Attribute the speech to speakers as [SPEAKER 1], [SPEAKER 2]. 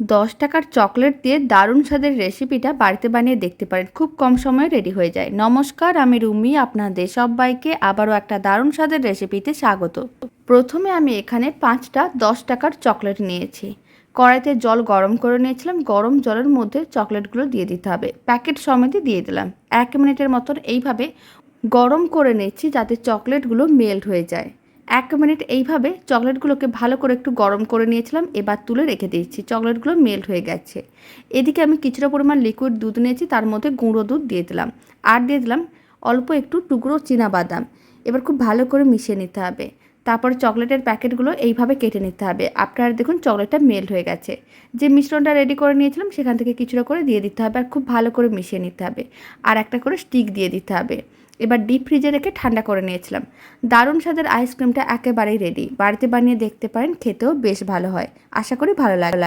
[SPEAKER 1] 10 টাকার চকলেট দিয়ে দারুণ স্বাদের রেসিপিটা বাড়িতে বানিয়ে দেখতে পারেন। খুব কম সময়ে রেডি হয়ে যায়। নমস্কার, আমি রুমি। আপনাদের সবাইকে আবারও একটা দারুণ স্বাদের রেসিপিতে স্বাগত। প্রথমে আমি এখানে 5টা 10 টাকার চকলেট নিয়েছি। কড়াইতে জল গরম করে নিয়েছিলাম। গরম জলের মধ্যে চকলেটগুলো দিয়ে দিতে হবে। প্যাকেট সমেত দিয়ে দিলাম। 1 মিনিটের মতন এইভাবে গরম করে নিচ্ছি যাতে চকলেটগুলো মেল্ট হয়ে যায়। 1 মিনিট এইভাবে চকলেটগুলোকে ভালো করে একটু গরম করে নিয়েছিলাম। এবার তুলে রেখে দিচ্ছি। চকলেটগুলো মেল্ট হয়ে গেছে। এদিকে আমি কিছুটা পরিমাণ লিকুইড দুধ নিয়েছি, তার মধ্যে গুঁড়ো দুধ দিয়ে দিলাম। আর দিয়ে দিলাম অল্প একটু টুকরো চীনাবাদাম। এবার খুব ভালো করে মিশিয়ে নিতে হবে। তারপরে চকলেটের প্যাকেটগুলো এইভাবে কেটে নিতে হবে। আপনারা দেখুন চকলেটটা মেল্ট হয়ে গেছে। যে মিশ্রণটা রেডি করে নিয়েছিলাম সেখান থেকে কিছুটা করে দিয়ে দিতে হবে আর খুব ভালো করে মিশিয়ে নিতে হবে। আর একটা করে স্টিক দিয়ে দিতে হবে। এবার ডিপ ফ্রিজে রেখে ঠান্ডা করে নিয়েছিলাম। দারুণ স্বাদের আইসক্রিমটা একেবারেই রেডি। বাড়িতে বানিয়ে দেখতে পারেন, খেতেও বেশ ভালো হয়। আশা করি ভালো লাগে।